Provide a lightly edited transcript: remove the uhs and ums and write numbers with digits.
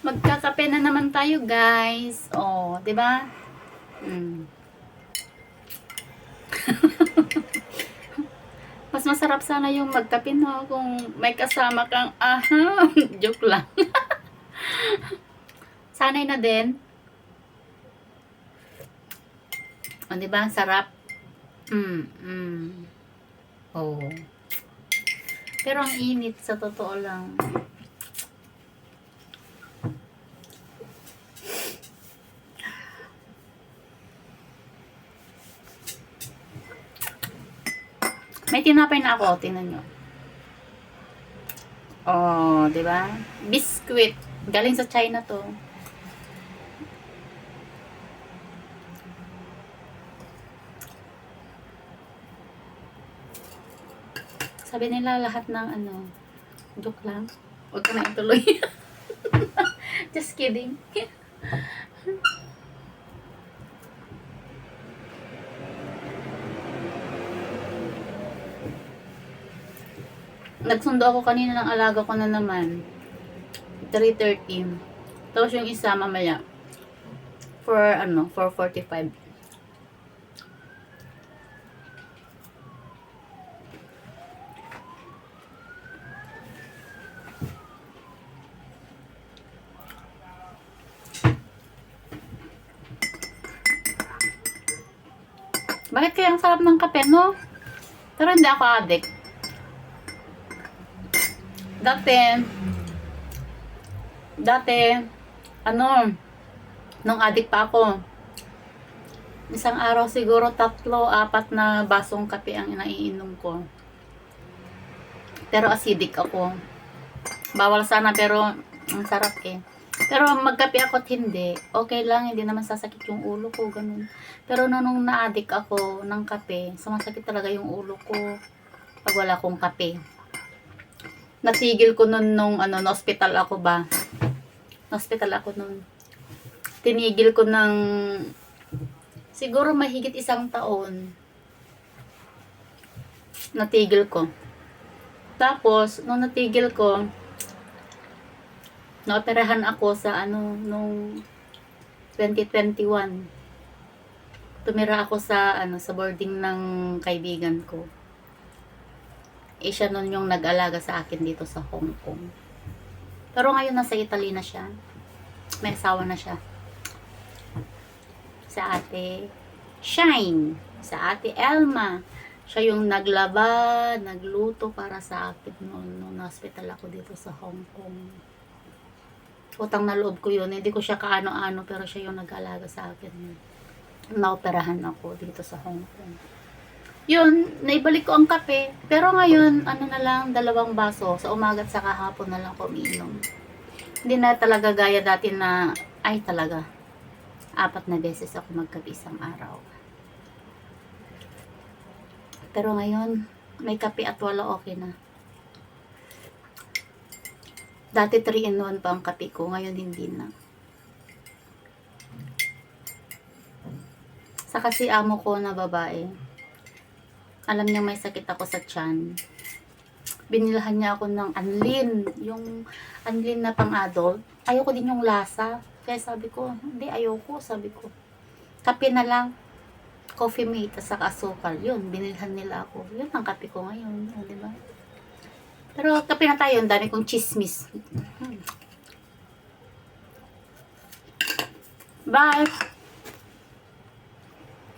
Magkakape na naman tayo, guys. Oh, 'di ba? Mas masarap sana yung magkape, no, kung may kasama kang joke lang. Sanay na din. O, 'di ba? Sarap. Oh. Pero ang init sa totoo lang. May tinapay na ako, tingnan nyo. Oh, 'di ba? Biscuit. Galing sa China 'to. Sabi nila lahat ng joke lang. Huwag ka na ituloy. Just kidding. Nagsundo ako kanina ng alaga ko na naman. 3:30. Tapos yung isa mamaya. For 4:45. Bakit kaya ang sarap ng kape, no? Pero hindi ako addict. Dati, nung addict pa ako, isang araw siguro 3-4 na basong kape ang naiinom ko. Pero acidic ako. Bawal sana pero ang sarap eh. Pero magkape ako at hindi. Okay lang, hindi naman sasakit yung ulo ko, ganun. Pero nung na-addict ako ng kape, sumasakit talaga yung ulo ko pag wala akong kape. Natigil ko nun nung na-hospital ako ba. Na-hospital ako nun. Tinigil ko ng siguro mahigit 1 taon. Natigil ko. Tapos, nung natigil ko, naoperahan ako sa nung 2021. Tumira ako sa sa boarding ng kaibigan ko. Siya nun yung nag-alaga sa akin dito sa Hong Kong. Pero ngayon nasa Italy na siya. May asawa na siya. Sa ate Shine, sa ate Elma. Siya yung naglaba, nagluto para sa akin nung na-hospital ako dito sa Hong Kong. Utang na loob ko yun. Hindi ko siya kaano-ano, pero siya yung nag-alaga sa akin. Naoperahan ako dito sa Hong Kong. Yun, naibalik ko ang kape. Pero ngayon, na lang, 2 baso. Sa umaga at sa kahapon na lang ko umiinom. Hindi na talaga gaya dati na, talaga, 4 na beses ako magkape isang araw. Pero ngayon, may kape at wala, okay na. Dati 3-in-1 pa ang kape ko, ngayon hindi na. Sa kasi amo ko na babae, alam niya may sakit ako sa tiyan. Binilahan niya ako ng Anlin, yung Anlin na pang-adult. Ayoko din yung lasa. Kaya sabi ko, hindi, ayoko, sabi ko. Kape na lang. Coffee mate, saka asukal. Yun, binilhan nila ako. Yun ang kape ko ngayon. Di ba? Pero kape na tayo, ang dami kong chismis. Bye!